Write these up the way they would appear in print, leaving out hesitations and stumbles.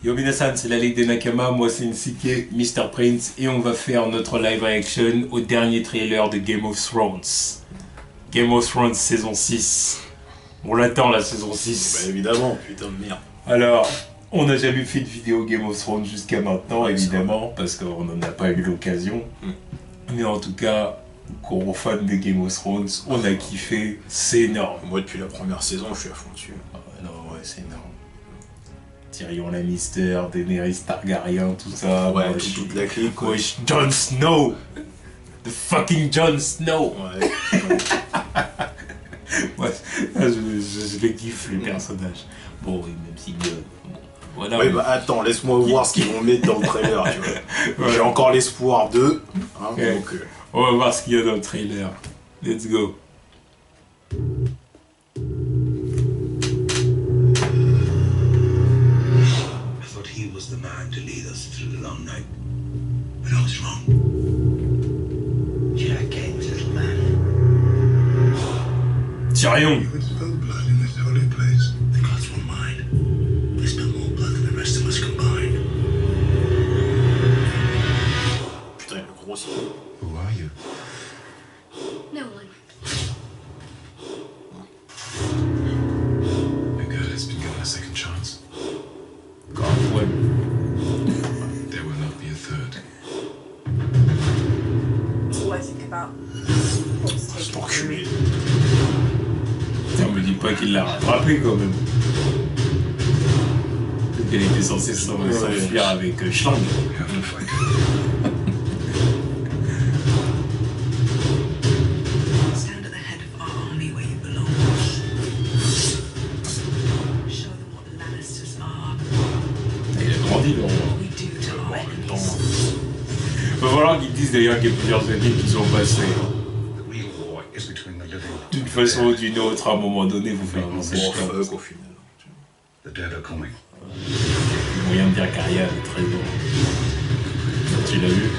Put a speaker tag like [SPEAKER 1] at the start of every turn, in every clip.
[SPEAKER 1] Yo minasan, c'est la Ligue des Nakama, moi c'est Nsike, Mr. Prince, et on va faire notre live reaction au dernier trailer de Game of Thrones. Game of Thrones saison 6. On l'attend la saison 6.
[SPEAKER 2] Bah évidemment, putain de merde.
[SPEAKER 1] Alors, on n'a jamais fait de vidéo Game of Thrones jusqu'à maintenant, évidemment, parce qu'on n'en a pas eu l'occasion. Mais en tout cas, gros fan de Game of Thrones, on a kiffé, c'est énorme.
[SPEAKER 2] Moi depuis la première saison, je suis à fond dessus.
[SPEAKER 1] Non, ouais, c'est énorme. Tyrion Lannister, Daenerys Targaryen, tout ça.
[SPEAKER 2] Ouais, toute la clique, quoi.
[SPEAKER 1] Wesh, Jon Snow! The fucking Jon Snow!
[SPEAKER 2] Ouais.
[SPEAKER 1] Ouais, je les kiffe, les personnages. Bon, oui, même si... voilà.
[SPEAKER 2] Ouais, bah attends, laisse-moi voir ce qu'ils vont mettre dans le trailer, tu vois. Ouais. J'ai encore l'espoir d'eux. Hein,
[SPEAKER 1] Okay.
[SPEAKER 2] Donc,
[SPEAKER 1] on va voir ce qu'il y a dans le trailer. Let's go.
[SPEAKER 3] He was the man to lead us through the long night. But I was wrong. Jack King's little man.
[SPEAKER 1] Tyrion.
[SPEAKER 3] You would spill blood in this holy place. The gods won't mind. They spill more blood than the rest of us combined.
[SPEAKER 2] putain, le gros ça.
[SPEAKER 3] Who are you?
[SPEAKER 4] No one.
[SPEAKER 3] A girl has been given a second chance.
[SPEAKER 1] Ouais.
[SPEAKER 3] There will not be a third.
[SPEAKER 4] All I think about what's
[SPEAKER 2] C'est
[SPEAKER 4] taken
[SPEAKER 2] enculé.
[SPEAKER 1] Tiens, me dis pas qu'il l'a rattrapé quand même. Peut-être qu'elle était censée s'enfuir avec Schlang.
[SPEAKER 3] We have to fight.
[SPEAKER 5] Stand at the head of our army where you belong. Show them what the Lannisters are.
[SPEAKER 1] Il a grandi le roi.
[SPEAKER 5] What we do to our enemies.
[SPEAKER 1] Il va falloir qu'ils disent d'ailleurs qu'il y a plusieurs années qu'ils ont passé.
[SPEAKER 3] The real war is between the living.
[SPEAKER 1] D'une façon ou d'une autre, à un moment donné, vous faites avancer le
[SPEAKER 2] Bon
[SPEAKER 1] temps.
[SPEAKER 2] fuck au final.
[SPEAKER 3] The dead are coming.
[SPEAKER 1] Moyen de dire qu'Arya avait 13 ans. Tu l'as vu?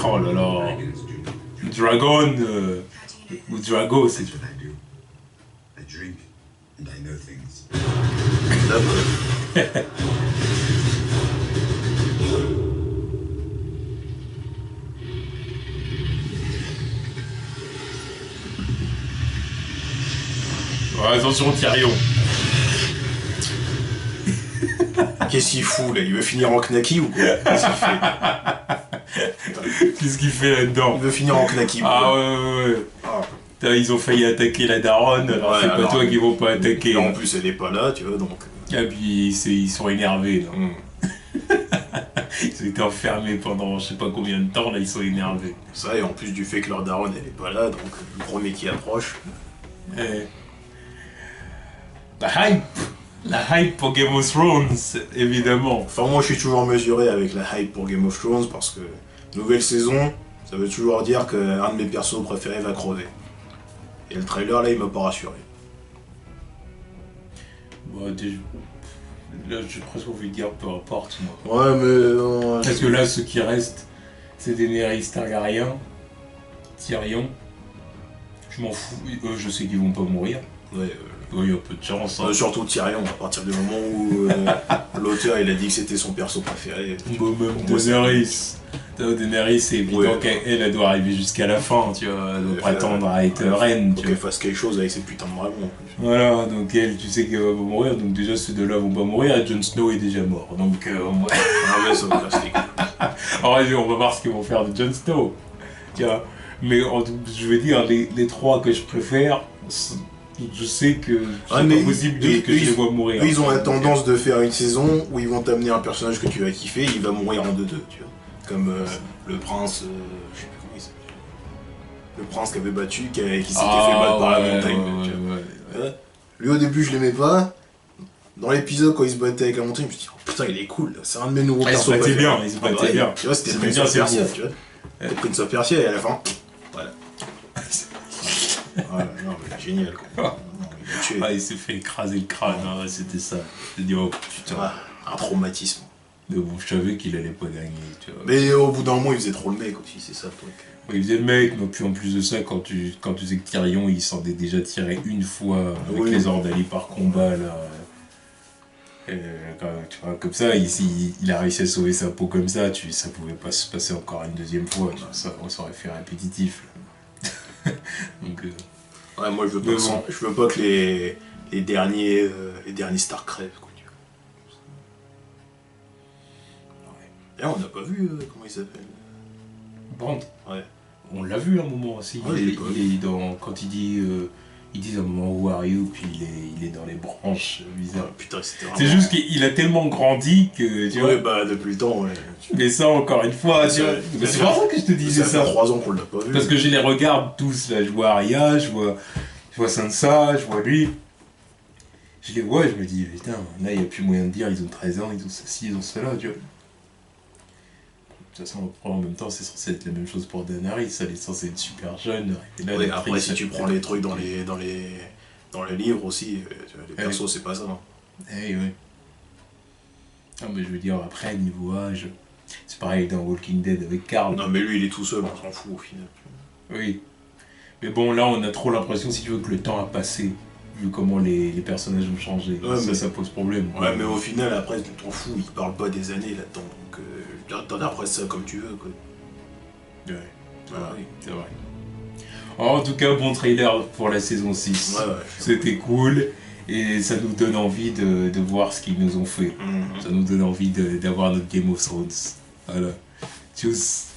[SPEAKER 1] Oh là là. Dragon ou Drago, c'est
[SPEAKER 3] That's what I do. I drink and I know things.
[SPEAKER 1] Ouais, attention, Tyrion.
[SPEAKER 2] Qu'est-ce qu'il fout là? Il veut finir en knacky ou quoi? Qu'est-ce qu'il fait?
[SPEAKER 1] Qu'est-ce qu'il fait là-dedans?
[SPEAKER 2] Il veut finir en knacky.
[SPEAKER 1] Ah ouais.
[SPEAKER 2] Ah.
[SPEAKER 1] Putain, ils ont failli attaquer la daronne, alors
[SPEAKER 2] Ouais,
[SPEAKER 1] c'est pas
[SPEAKER 2] alors,
[SPEAKER 1] toi qui vont pas attaquer.
[SPEAKER 2] Et en plus, elle est pas là, tu vois, donc.
[SPEAKER 1] Et puis ils sont énervés là. Ils ont été enfermés pendant je sais pas combien de temps, là ils sont énervés.
[SPEAKER 2] Ça, et en plus du fait que leur daronne elle est pas là, donc le premier qui approche.
[SPEAKER 1] Eh. La hype pour Game of Thrones, évidemment.
[SPEAKER 2] Enfin, moi je suis toujours mesuré avec la hype pour Game of Thrones parce que nouvelle saison, ça veut toujours dire qu'un de mes persos préférés va crever. Et le trailer là, il m'a pas rassuré.
[SPEAKER 1] Bon, là j'ai presque envie de dire peu importe moi.
[SPEAKER 2] Ouais, mais non.
[SPEAKER 1] Parce que là ceux qui restent, c'est Daenerys Targaryen, Tyrion. Je m'en fous, eux je sais qu'ils vont pas mourir.
[SPEAKER 2] Ouais,
[SPEAKER 1] Il y a peu de chance. Hein.
[SPEAKER 2] surtout Tyrion, à partir du moment où l'auteur il a dit que c'était son perso préféré.
[SPEAKER 1] Bon, même
[SPEAKER 2] Pour moi, c'est-
[SPEAKER 1] Daenerys. Daenerys, c'est évident
[SPEAKER 2] Ouais.
[SPEAKER 1] qu'elle doit arriver jusqu'à la fin, tu vois, elle doit prétendre à être reine,
[SPEAKER 2] Faut
[SPEAKER 1] tu
[SPEAKER 2] qu'elle
[SPEAKER 1] vois.
[SPEAKER 2] fasse quelque chose avec ses putains de dragons en plus.
[SPEAKER 1] Voilà, donc elle, tu sais qu'elle va pas mourir, donc déjà ces deux-là vont pas mourir, et Jon Snow est déjà mort, donc
[SPEAKER 2] Ah ouais, ça me casse les couilles.
[SPEAKER 1] alors vas-y, on va voir ce qu'ils vont faire de Jon Snow, tu vois. Mais je veux dire, les trois que je préfère, je sais que c'est
[SPEAKER 2] Ah, mais
[SPEAKER 1] pas possible que je les vois mourir.
[SPEAKER 2] Eux, ils ont la tendance de faire une saison où ils vont t'amener un personnage que tu vas kiffer, il va mourir en 2-2, tu vois. Comme le prince, je sais plus comment il s'appelle. Le prince qui avait battu, qui s'était fait battre par la montagne. tu vois. Lui au début je l'aimais pas. Dans l'épisode quand il se battait avec la montagne, je me suis dit oh, putain il est cool, c'est un de mes nouveaux
[SPEAKER 1] Ah, il se
[SPEAKER 2] persos
[SPEAKER 1] battait
[SPEAKER 2] préférés.
[SPEAKER 1] bien, il se battait bien.
[SPEAKER 2] Tu vois, c'était
[SPEAKER 1] C'était
[SPEAKER 2] Prince
[SPEAKER 1] bien,
[SPEAKER 2] of
[SPEAKER 1] c'est
[SPEAKER 2] Persia,
[SPEAKER 1] ouf.
[SPEAKER 2] tu vois. C'était Prince of Persia et à la fin, voilà. Voilà, non mais génial quoi. Non, il a tué.
[SPEAKER 1] Ah, il s'est fait écraser le crâne, hein, ouais, c'était ça. J'ai dit, oh putain.
[SPEAKER 2] Ah, un traumatisme.
[SPEAKER 1] Mais bon, je savais qu'il allait pas gagner, tu vois.
[SPEAKER 2] Mais au bout d'un moment, il faisait trop le mec aussi, c'est ça le truc.
[SPEAKER 1] Il faisait le mec, mais puis en plus de ça, quand tu sais que Tyrion, il s'en est déjà tiré une fois avec les Ordali par combat, là. Tu vois, comme ça, il a réussi à sauver sa peau comme ça, ça pouvait pas se passer encore une deuxième fois, tu vois, ça aurait fait répétitif. Là. Donc,
[SPEAKER 2] ouais, moi je veux pas que les derniers stars crèvent, quoi. Tu vois. Ouais. D'ailleurs, on n'a pas vu comment il s'appelle.
[SPEAKER 1] Brand.
[SPEAKER 2] Ouais.
[SPEAKER 1] On l'a vu un moment aussi.
[SPEAKER 2] Ouais,
[SPEAKER 1] il est dans. Quand il dit. Ils disent à un moment Who are you, puis il est dans les branches bizarres.
[SPEAKER 2] Oh, putain, c'était vraiment...
[SPEAKER 1] C'est juste qu'il a tellement grandi que. Tu
[SPEAKER 2] ouais,
[SPEAKER 1] vois,
[SPEAKER 2] bah depuis le temps, ouais.
[SPEAKER 1] mais ça, encore une fois, tu vois. Mais c'est pour ça que je te disais
[SPEAKER 2] Ça
[SPEAKER 1] ça.
[SPEAKER 2] fait 3 ans qu'on l'a pas vu.
[SPEAKER 1] Parce que je les regarde tous, là. Je vois Arya, je vois Sansa, je vois lui. Je les vois et je me dis, putain, là, il n'y a plus moyen de dire, ils ont 13 ans, ils ont ceci, ils ont cela, tu vois. De toute façon, en même temps, c'est censé être la même chose pour Daenerys, elle est censée être super jeune. Et là,
[SPEAKER 2] Ouais, après, si tu prends les trucs dans les livres aussi, tu vois, les persos,
[SPEAKER 1] oui.
[SPEAKER 2] c'est pas ça. Hein.
[SPEAKER 1] Eh oui. Non, mais je veux dire, après, niveau âge, c'est pareil dans Walking Dead avec Carl.
[SPEAKER 2] Non, mais lui, il est tout seul, on s'en fout au final.
[SPEAKER 1] Oui. Mais bon, là, on a trop l'impression, si tu veux, que le temps a passé, vu comment les personnages ont changé.
[SPEAKER 2] Ouais,
[SPEAKER 1] ça pose problème.
[SPEAKER 2] Ouais, mais au final, après, tu t'en fous, il parle pas des années là-dedans. Donc, t'en après ça comme tu veux, quoi.
[SPEAKER 1] Ouais,
[SPEAKER 2] Ah, oui.
[SPEAKER 1] c'est vrai. En tout cas, bon trailer pour la saison 6.
[SPEAKER 2] Ouais,
[SPEAKER 1] C'était cool. Et ça nous donne envie de voir ce qu'ils nous ont fait. Ça nous donne envie d'avoir notre Game of Thrones. Voilà. Tchuss.